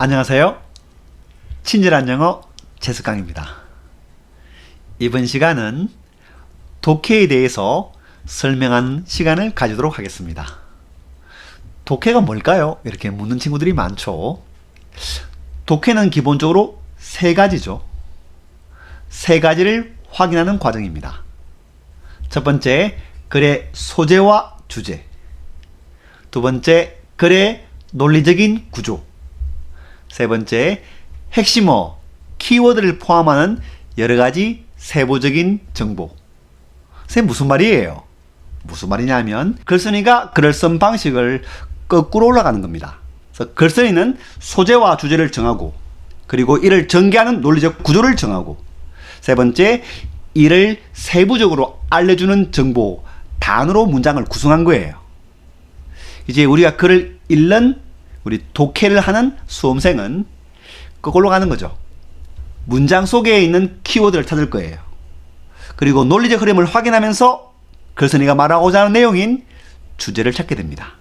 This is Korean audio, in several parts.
안녕하세요. 친절한 영어 재습강입니다. 이번 시간은 독해에 대해서 설명한 시간을 가지도록 하겠습니다. 독해가 뭘까요? 이렇게 묻는 친구들이 많죠. 독해는 기본적으로 세 가지죠. 세 가지를 확인하는 과정입니다. 첫 번째, 글의 소재와 주제. 두 번째, 글의 논리적인 구조. 세 번째, 핵심어, 키워드를 포함하는 여러가지 세부적인 정보. 선생님 무슨 말이에요? 무슨 말이냐면 글쓴이가 글을 쓴 방식을 거꾸로 올라가는 겁니다. 그래서 글쓴이는 소재와 주제를 정하고, 그리고 이를 전개하는 논리적 구조를 정하고, 세 번째, 이를 세부적으로 알려주는 정보, 단어로 문장을 구성한 거예요. 이제 우리가 글을 읽는, 우리 독해를 하는 수험생은 그걸로 가는 거죠. 문장 속에 있는 키워드를 찾을 거예요. 그리고 논리적 흐름을 확인하면서 글쓴이가 말하고자 하는 내용인 주제를 찾게 됩니다.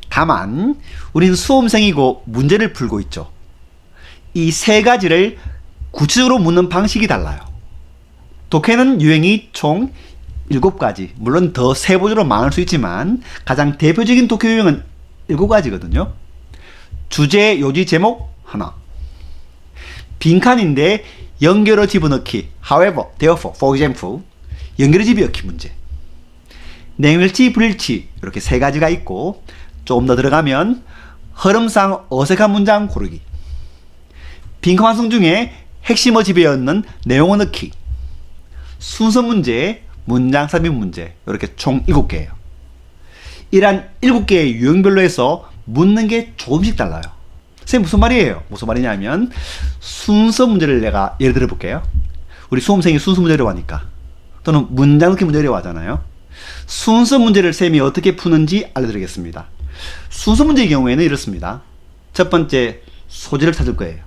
다만 우리는 수험생이고 문제를 풀고 있죠. 이 세 가지를 구체적으로 묻는 방식이 달라요. 독해는 유형이 총 7가지, 물론 더 세부적으로 많을 수 있지만 가장 대표적인 독해 유형은 7가지거든요. 주제, 요지, 제목 하나. 빈칸인데 연결어 집어넣기. However, therefore, for example. 연결어 집어넣기 문제. 냉일치, 불일치 이렇게 세 가지가 있고, 조금 더 들어가면 흐름상 어색한 문장 고르기. 빈칸 완성 중에 핵심어 집어넣는 내용어 넣기. 순서 문제, 문장 삽입 문제 이렇게 총 7개예요. 이러한 7개의 유형별로 해서 묻는 게 조금씩 달라요. 선생님 무슨 말이에요? 무슨 말이냐면 순서 문제를 내가 예를 들어 볼게요. 우리 수험생이 순서 문제 어려워하니까, 또는 문장 넣기 문제 어려워하잖아요. 순서 문제를 쌤이 어떻게 푸는지 알려드리겠습니다. 순서 문제의 경우에는 이렇습니다. 첫 번째, 소재를 찾을 거예요.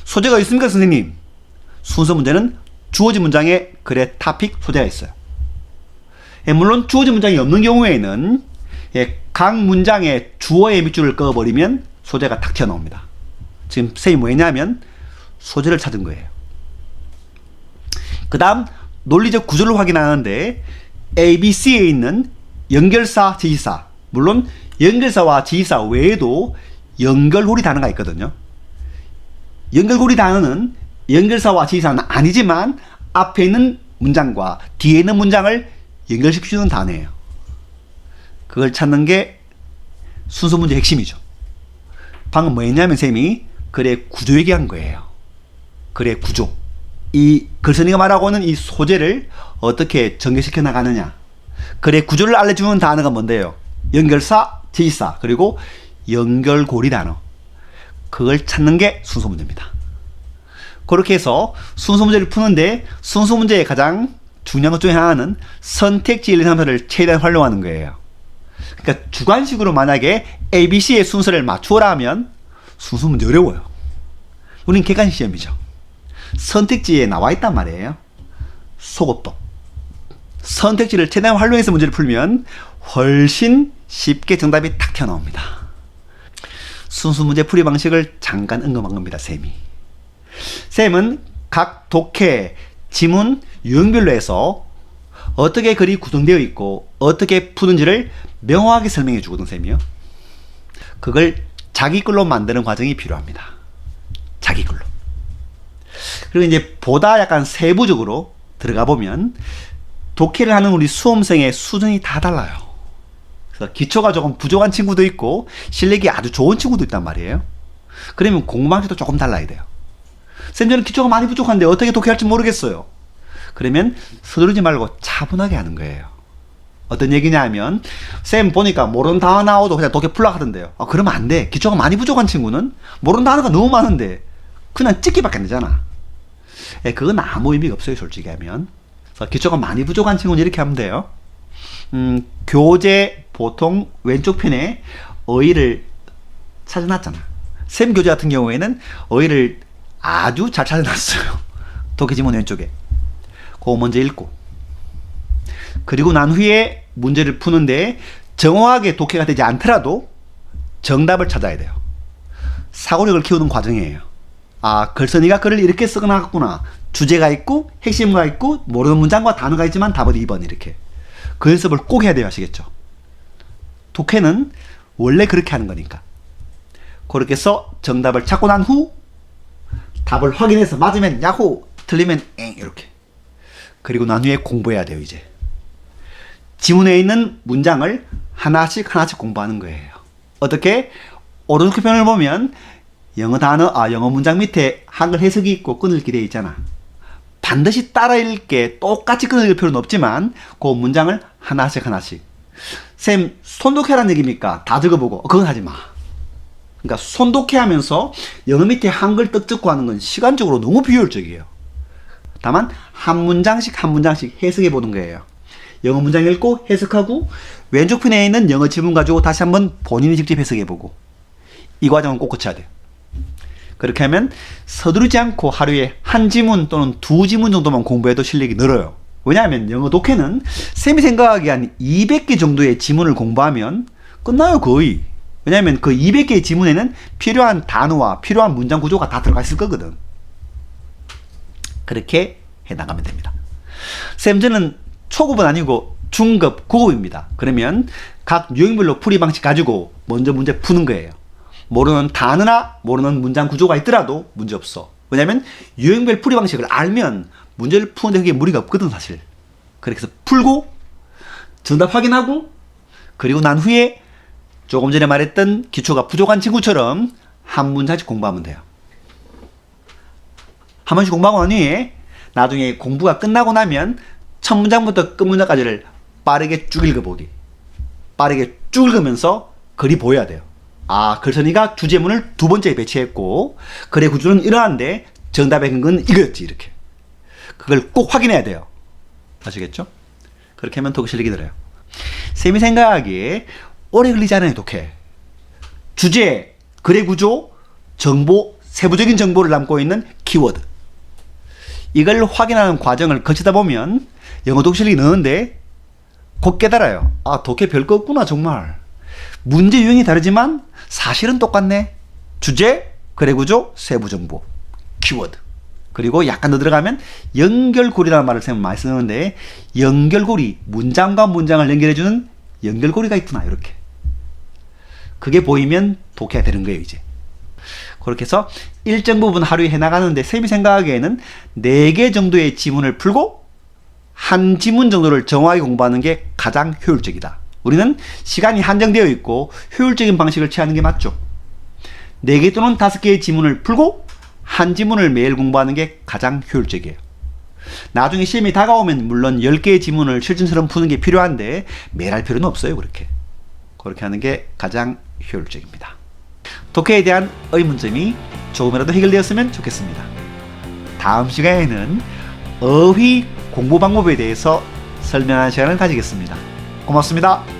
소재가 있습니까 선생님? 순서 문제는 주어진 문장에 글의 토픽, 소재가 있어요. 물론 주어진 문장이 없는 경우에는 각 문장의 주어의 밑줄을 그어버리면 소재가 탁 튀어나옵니다. 지금 쌤이 뭐 했냐면 소재를 찾은 거예요. 그 다음 논리적 구조를 확인하는데 ABC에 있는 연결사, 지시사, 물론 연결사와 지시사 외에도 연결고리 단어가 있거든요. 연결고리 단어는 연결사와 지시사는 아니지만 앞에 있는 문장과 뒤에 있는 문장을 연결시켜주는 단어예요. 그걸 찾는 게 순서 문제 핵심이죠. 방금 뭐 했냐면 쌤이 글의 구조 얘기한 거예요. 글의 구조. 이 글쓴이가 말하고는 이 소재를 어떻게 전개시켜 나가느냐. 글의 구조를 알려주는 단어가 뭔데요? 연결사, 지시사, 그리고 연결고리 단어. 그걸 찾는 게 순서 문제입니다. 그렇게 해서 순서 문제를 푸는데 순서 문제의 가장 중요한 것 중에 하나는 선택지 1, 2, 3를 최대한 활용하는 거예요. 그러니까 주관식으로 만약에 ABC의 순서를 맞추어라 하면 순서 문제 어려워요. 우린 객관식 시험이죠. 선택지에 나와 있단 말이에요. 속옷법. 선택지를 최대한 활용해서 문제를 풀면 훨씬 쉽게 정답이 탁 튀어나옵니다. 순서 문제 풀이 방식을 잠깐 언급한 겁니다, 쌤이. 쌤은 각 독해, 지문, 유형별로 해서 어떻게 글이 구성되어 있고 어떻게 푸는지를 명확하게 설명해 주거든, 쌤이요. 그걸 자기 글로 만드는 과정이 필요합니다. 자기 글로. 그리고 이제 보다 약간 세부적으로 들어가 보면 독해를 하는 우리 수험생의 수준이 다 달라요. 그래서 기초가 조금 부족한 친구도 있고 실력이 아주 좋은 친구도 있단 말이에요. 그러면 공부 방식도 조금 달라야 돼요. 쌤, 저는 기초가 많이 부족한데 어떻게 독해할지 모르겠어요. 그러면 서두르지 말고 차분하게 하는 거예요. 어떤 얘기냐 하면 쌤 보니까 모르는 단어 나와도 그냥 독해 풀라 하던데요. 그러면 안 돼. 기초가 많이 부족한 친구는 모르는 단어가 너무 많은데 그냥 찍기밖에 안 되잖아. 그건 아무 의미가 없어요, 솔직히 하면. 그래서 기초가 많이 부족한 친구는 이렇게 하면 돼요. 교재 보통 왼쪽 편에 어휘를 찾아놨잖아. 쌤 교재 같은 경우에는 어휘를 아주 잘 찾아놨어요. 독해 지문 왼쪽에. 그거 먼저 읽고, 그리고 난 후에 문제를 푸는데 정확하게 독해가 되지 않더라도 정답을 찾아야 돼요. 사고력을 키우는 과정이에요. 아, 글쓴이가 글을 이렇게 써나갔구나. 주제가 있고 핵심과 있고 모르는 문장과 단어가 있지만 답은 2번 이렇게. 그 연습을 꼭 해야 돼요. 아시겠죠? 독해는 원래 그렇게 하는 거니까. 그렇게 해서 정답을 찾고 난 후 답을 확인해서 맞으면 야호, 틀리면 엥 이렇게. 그리고 난 후에 공부해야 돼요. 이제 지문에 있는 문장을 하나씩 공부하는 거예요. 어떻게? 오른쪽 편을 보면 영어 단어, 영어 문장 밑에 한글 해석이 있고 끊을기 되어 있잖아. 반드시 따라 읽게 똑같이 끊을 필요는 없지만 그 문장을 하나씩. 쌤, 손독해라는 얘기입니까? 다 적어보고. 그건 하지 마. 그러니까 손독해 하면서 영어 밑에 한글 떡 적고 하는 건 시간적으로 너무 비효율적이에요. 다만 한 문장씩 해석해 보는 거예요. 영어 문장 읽고 해석하고 왼쪽 편에 있는 영어 지문 가지고 다시 한번 본인이 직접 해석해 보고. 이 과정은 꼭 거쳐야 돼요. 그렇게 하면 서두르지 않고 하루에 한 지문 또는 두 지문 정도만 공부해도 실력이 늘어요. 왜냐하면 영어 독해는 쌤이 생각하기에 한 200개 정도의 지문을 공부하면 끝나요, 거의. 왜냐하면 그 200개의 지문에는 필요한 단어와 필요한 문장 구조가 다 들어가 있을 거거든. 그렇게 해나가면 됩니다. 쌤, 저는 초급은 아니고 중급, 고급입니다. 그러면 각 유형별로 풀이 방식 가지고 먼저 문제 푸는 거예요. 모르는 단어나 모르는 문장 구조가 있더라도 문제없어. 왜냐면 유형별 풀이 방식을 알면 문제를 푸는데 그게 무리가 없거든, 사실. 그래서 풀고 정답 확인하고 그리고 난 후에 조금 전에 말했던 기초가 부족한 친구처럼 한 문장씩 공부하면 돼요. 한 번씩 공부하고 난 후에 나중에 공부가 끝나고 나면 첫 문장부터 끝 문장까지를 빠르게 쭉 읽어보기. 빠르게 쭉 읽으면서 글이 보여야 돼요. 아, 글쓴이가 주제문을 두 번째에 배치했고 글의 구조는 이러한데 정답의 근거는 이거였지, 이렇게. 그걸 꼭 확인해야 돼요. 아시겠죠? 그렇게 하면 독해 실력이 들어요. 쌤이 생각하기에 오래 걸리지 않아요, 독해. 주제, 글의 구조, 정보, 세부적인 정보를 담고 있는 키워드. 이걸 확인하는 과정을 거치다 보면 영어 독해 실력이 느는데 곧 깨달아요. 아, 독해 별거 없구나, 정말. 문제 유형이 다르지만 사실은 똑같네. 주제, 글의 구조, 세부 정보, 키워드. 그리고 약간 더 들어가면 연결고리라는 말을 쌤은 많이 쓰는데 연결고리, 문장과 문장을 연결해주는 연결고리가 있구나, 이렇게. 그게 보이면 독해가 되는 거예요, 이제. 그렇게 해서 일정 부분 하루에 해나가는데 쌤이 생각하기에는 4개 정도의 지문을 풀고 한 지문 정도를 정확하게 공부하는 게 가장 효율적이다. 우리는 시간이 한정되어 있고 효율적인 방식을 취하는 게 맞죠. 4개 또는 5개의 지문을 풀고 한 지문을 매일 공부하는 게 가장 효율적이에요. 나중에 시험이 다가오면 물론 10개의 지문을 실전처럼 푸는 게 필요한데 매일 할 필요는 없어요. 그렇게 하는 게 가장 효율적입니다. 독해에 대한 의문점이 조금이라도 해결되었으면 좋겠습니다. 다음 시간에는 어휘 공부 방법에 대해서 설명하는 시간을 가지겠습니다. 고맙습니다.